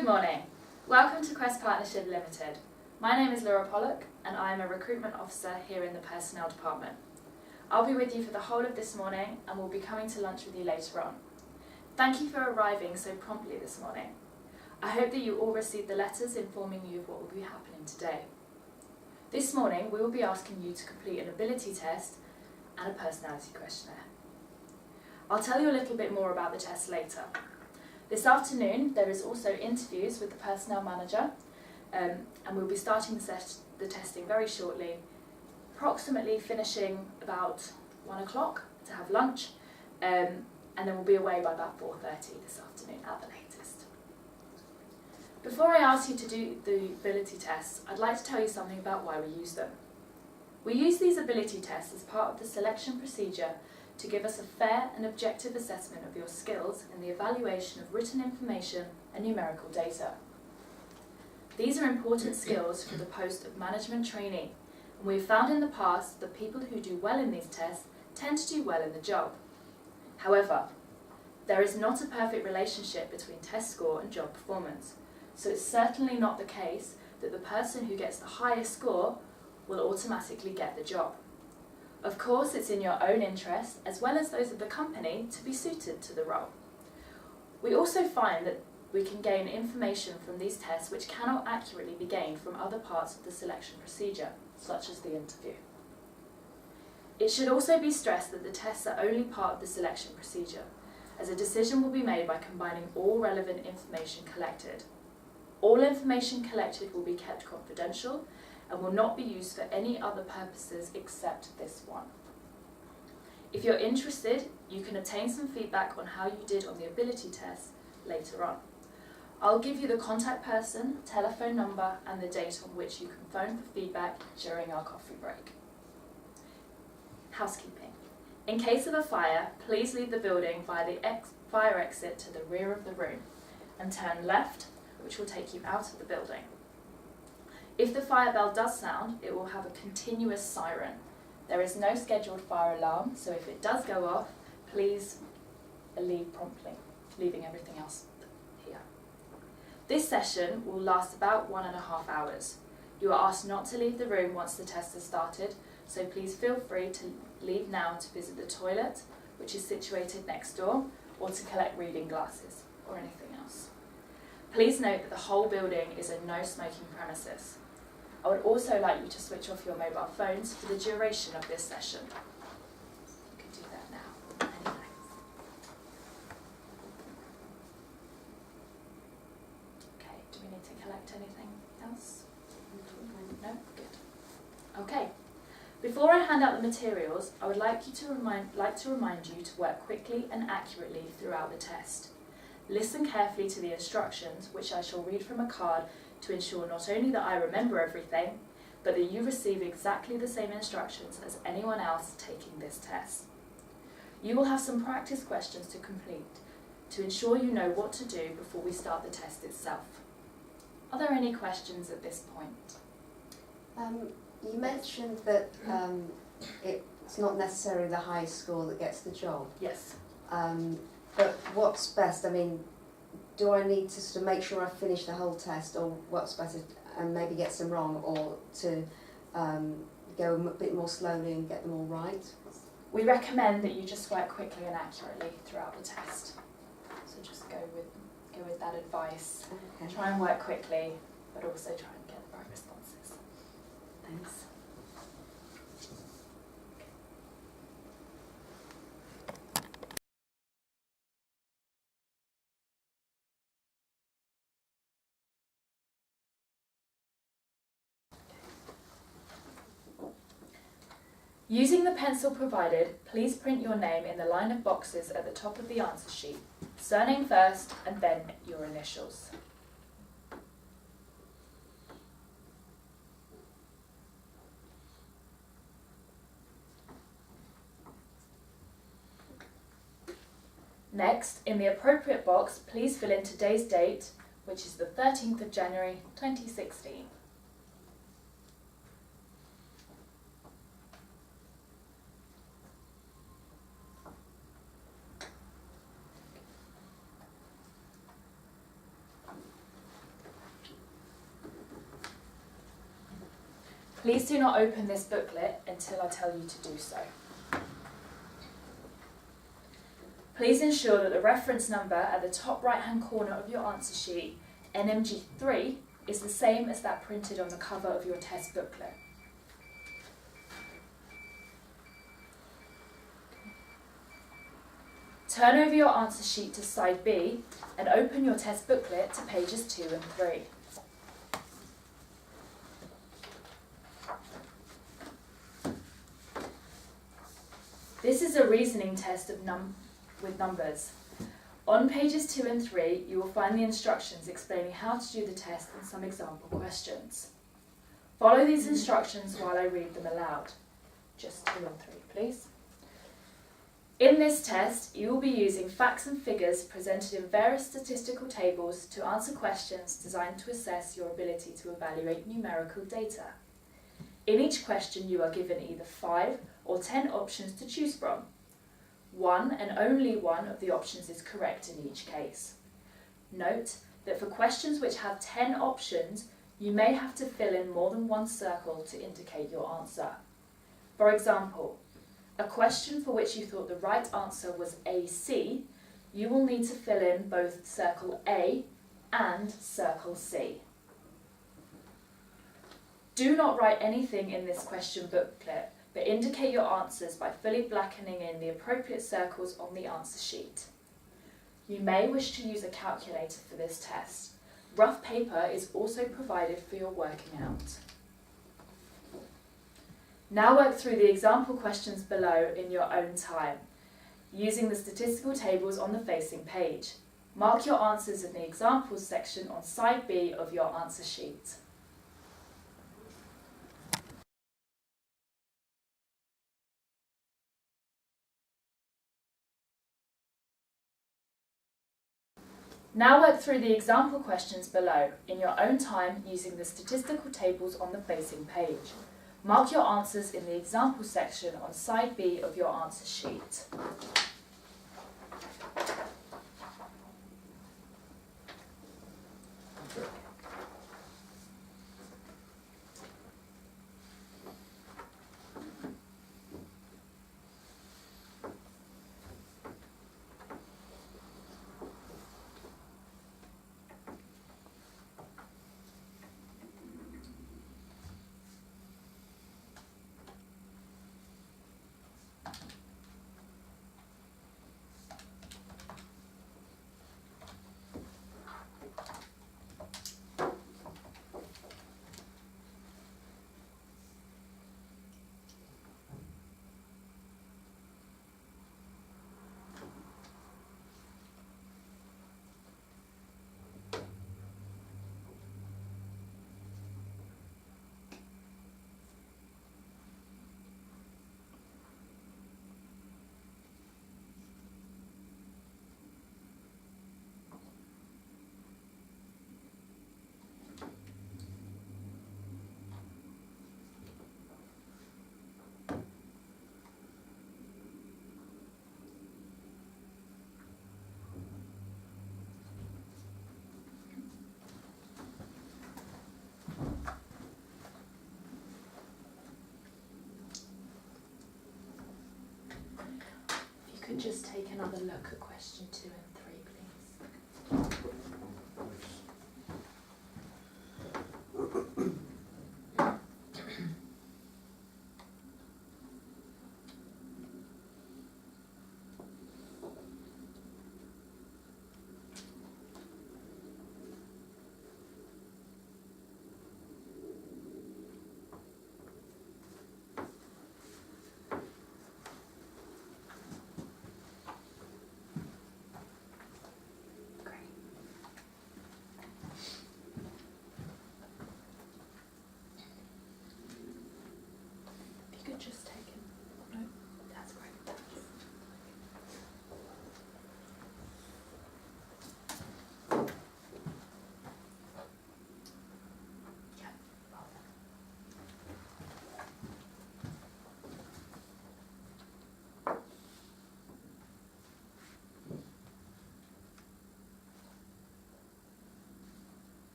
Good morning. Welcome to Quest Partnership Ltd. My name is Laura Pollock and I am a recruitment officer here in the personnel department. I'll be with you for the whole of this morning and will be coming to lunch with you later on. Thank you for arriving so promptly this morning. I hope that you all received the letters informing you of what will be happening today. This morning we will be asking you to complete an ability test and a personality questionnaire. I'll tell you a little bit more about the test later. This afternoon there is also interviews with the personnel manager and we'll be starting the testing very shortly, approximately finishing about 1 o'clock to have lunch and then we'll be away by about 4:30 this afternoon at the latest. Before I ask you to do the ability tests, I'd like to tell you something about why we use them. We use these ability tests as part of the selection procedure to give us a fair and objective assessment of your skills in the evaluation of written information and numerical data. These are important skills for the post of management trainee, and we have found in the past that people who do well in these tests tend to do well in the job. However, there is not a perfect relationship between test score and job performance, so it's certainly not the case that the person who gets the highest score will automatically get the job. Of course, it's in your own interest, as well as those of the company, to be suited to the role. We also find that we can gain information from these tests which cannot accurately be gained from other parts of the selection procedure, such as the interview. It should also be stressed that the tests are only part of the selection procedure, as a decision will be made by combining all relevant information collected. All information collected will be kept confidential and will not be used for any other purposes except this one. If you're interested, you can obtain some feedback on how you did on the ability test later on. I'll give you the contact person, telephone number and the date on which you can phone for feedback during our coffee break. Housekeeping. In case of a fire, please leave the building via the fire exit to the rear of the room and turn left, which will take you out of the building. If the fire bell does sound, it will have a continuous siren. There is no scheduled fire alarm, so if it does go off, please leave promptly, leaving everything else here. This session will last about 1.5 hours. You are asked not to leave the room once the test has started, so please feel free to leave now to visit the toilet, which is situated next door, or to collect reading glasses, or anything else. Please note that the whole building is a no smoking premises. I would also like you to switch off your mobile phones for the duration of this session. You can do that now. Many thanks. Okay, do we need to collect anything else? No? Good. Okay. Before I hand out the materials, I would like to remind you to work quickly and accurately throughout the test. Listen carefully to the instructions, which I shall read from a card to ensure not only that I remember everything, but that you receive exactly the same instructions as anyone else taking this test. You will have some practice questions to complete to ensure you know what to do before we start the test itself. Are there any questions at this point? You mentioned that it's not necessarily the highest score that gets the job. Yes. But what's best? I mean, do I need to sort of make sure I finish the whole test, or what's better, and maybe get some wrong, or to go a bit more slowly and get them all right? We recommend that you just work quickly and accurately throughout the test. So just go with that advice. Okay. Try and work quickly, but also try and get the right responses. Thanks. Using the pencil provided, please print your name in the line of boxes at the top of the answer sheet, surname first and then your initials. Next, in the appropriate box, please fill in today's date, which is the 13th of January 2016. Please do not open this booklet until I tell you to do so. Please ensure that the reference number at the top right-hand corner of your answer sheet, NMG3, is the same as that printed on the cover of your test booklet. Turn over your answer sheet to side B and open your test booklet to pages 2 and 3. This is a reasoning test with numbers. On pages 2 and 3, you will find the instructions explaining how to do the test and some example questions. Follow these instructions while I read them aloud. Just 2 and 3, please. In this test, you will be using facts and figures presented in various statistical tables to answer questions designed to assess your ability to evaluate numerical data. In each question, you are given either 5 or 10 options to choose from. One and only one of the options is correct in each case. Note that for questions which have 10 options, you may have to fill in more than one circle to indicate your answer. For example, a question for which you thought the right answer was AC, you will need to fill in both circle A and circle C. Do not write anything in this question booklet, but indicate your answers by fully blackening in the appropriate circles on the answer sheet. You may wish to use a calculator for this test. Rough paper is also provided for your working out. Now work through the example questions below in your own time, using the statistical tables on the facing page. Mark your answers in the examples section on side B of your answer sheet. Now work through the example questions below in your own time using the statistical tables on the facing page. Mark your answers in the example section on side B of your answer sheet. Could just take another look at question 2 and 3, please.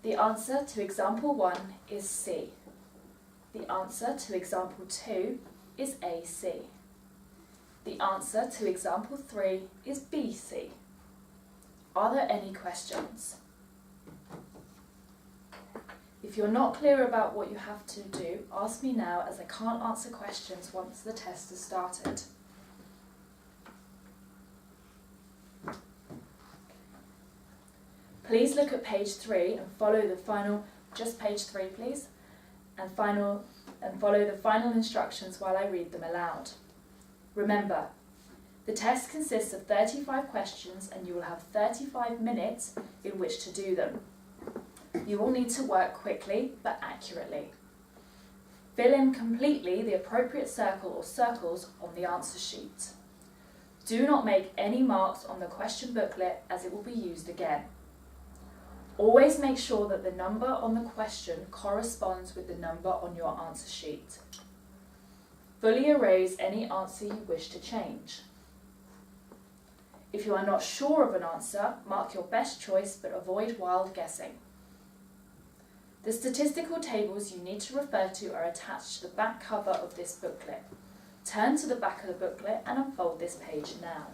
The answer to example 1 is C. The answer to example 2 is AC. The answer to example 3 is BC. Are there any questions? If you're not clear about what you have to do, ask me now, as I can't answer questions once the test has started. Please look at page 3 and follow the final, just page 3 please, and follow the final instructions while I read them aloud. Remember, the test consists of 35 questions and you will have 35 minutes in which to do them. You will need to work quickly but accurately. Fill in completely the appropriate circle or circles on the answer sheet. Do not make any marks on the question booklet as it will be used again. Always make sure that the number on the question corresponds with the number on your answer sheet. Fully erase any answer you wish to change. If you are not sure of an answer, mark your best choice but avoid wild guessing. The statistical tables you need to refer to are attached to the back cover of this booklet. Turn to the back of the booklet and unfold this page now.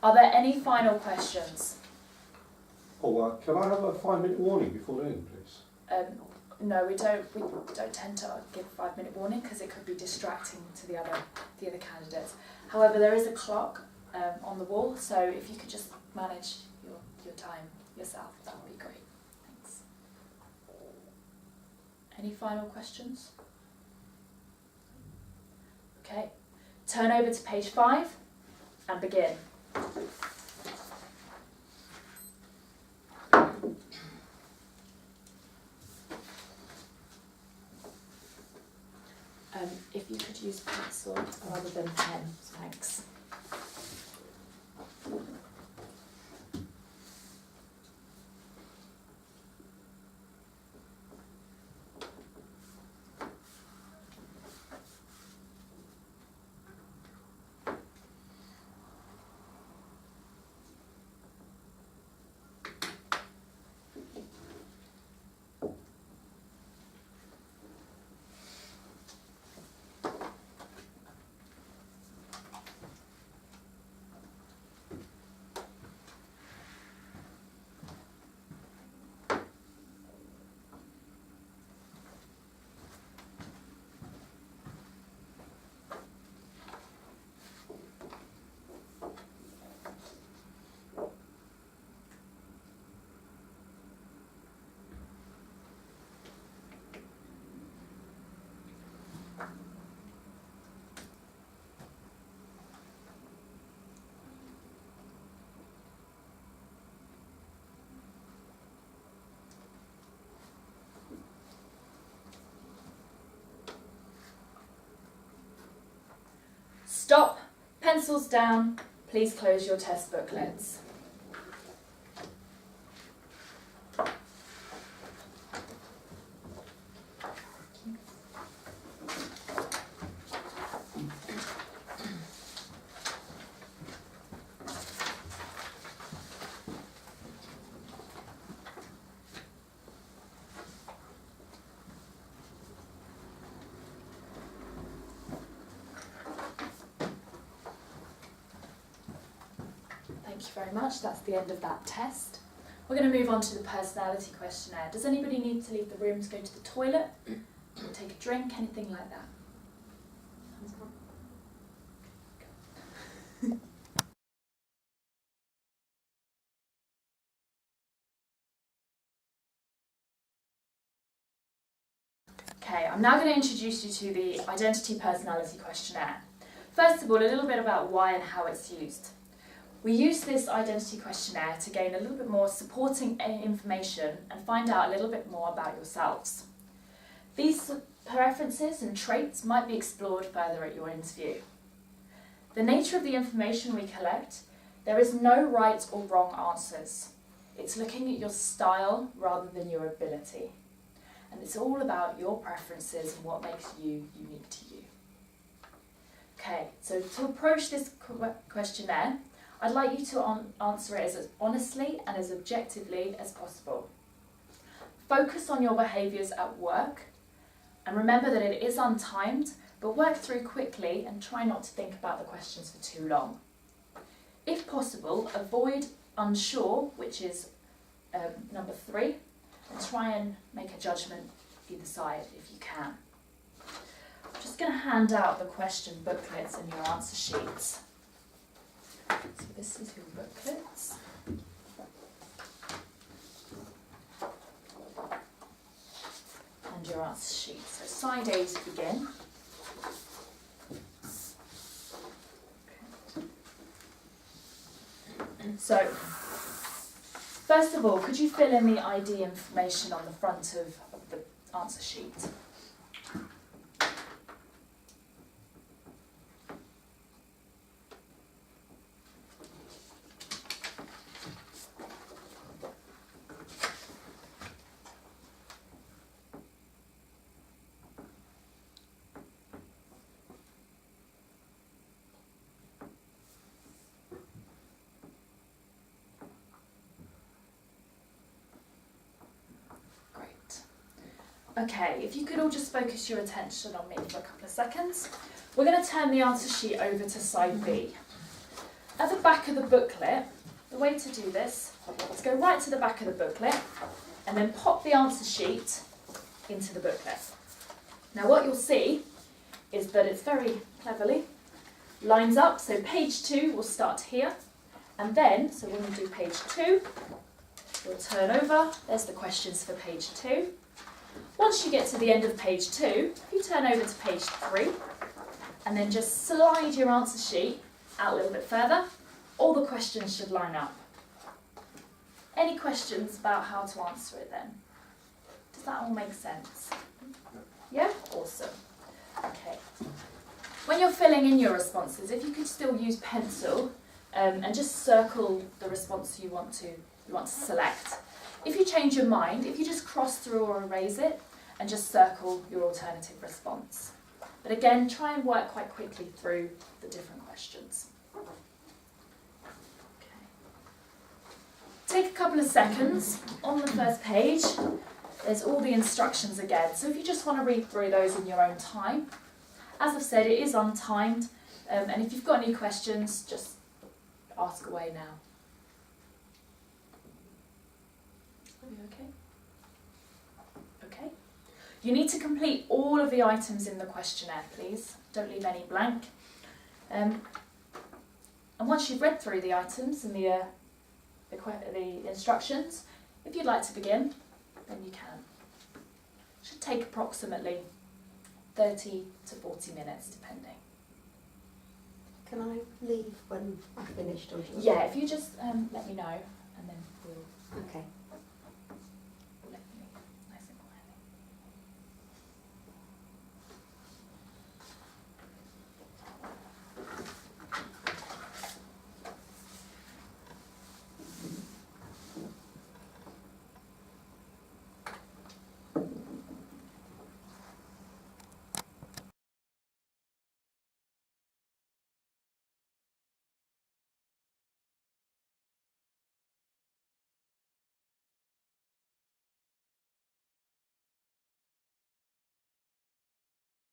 Are there any final questions? Oh, can I have a 5-minute warning before then, please? No, we don't tend to give a 5-minute warning because it could be distracting to the other candidates. However, there is a clock on the wall, so if you could just manage your time yourself, that would be great. Thanks. Any final questions? Okay. Turn over to page 5 and begin. If you could use pencil rather than pen, thanks. Stop, pencils down, please close your test booklets. Thank you very much. That's the end of that test. We're going to move on to the personality questionnaire. Does anybody need to leave the room to go to the toilet, or take a drink, anything like that? Okay, I'm now going to introduce you to the Identity Personality Questionnaire. First of all, a little bit about why and how it's used. We use this identity questionnaire to gain a little bit more supporting information and find out a little bit more about yourselves. These preferences and traits might be explored further at your interview. The nature of the information we collect, there is no right or wrong answers. It's looking at your style rather than your ability. and it's all about your preferences and what makes you unique to you. Okay, so to approach this questionnaire, I'd like you to answer it as honestly and as objectively as possible. Focus on your behaviours at work, and remember that it is untimed, but work through quickly and try not to think about the questions for too long. If possible, avoid unsure, which is number 3, and try and make a judgment either side if you can. I'm just going to hand out the question booklets and your answer sheets. So this is your booklets. And your answer sheet. So side A to begin. So, first of all, could you fill in the ID information on the front of the answer sheet? Okay, if you could all just focus your attention on me for a couple of seconds. We're going to turn the answer sheet over to side B. At the back of the booklet, the way to do this is go right to the back of the booklet and then pop the answer sheet into the booklet. Now what you'll see is that it's very cleverly lines up, so page 2 will start here, and then, so when we do page 2, we'll turn over, there's the questions for page 2. Once you get to the end of page 2, you turn over to page 3 and then just slide your answer sheet out a little bit further. All the questions should line up. Any questions about how to answer it then? Does that all make sense? Yeah? Awesome. Okay. When you're filling in your responses, if you could still use pencil and just circle the response you want to select. If you change your mind, if you just cross through or erase it and just circle your alternative response. But again, try and work quite quickly through the different questions. Okay. Take a couple of seconds. On the first page, there's all the instructions again. So if you just want to read through those in your own time. As I've said, it is untimed. And if you've got any questions, just ask away now. Are you okay? Okay. You need to complete all of the items in the questionnaire, please. Don't leave any blank. And once you've read through the items and the instructions, if you'd like to begin, then you can. It should take approximately 30 to 40 minutes, depending. Can I leave when I've finished? Or yeah, if you just let me know, and then we'll... Okay.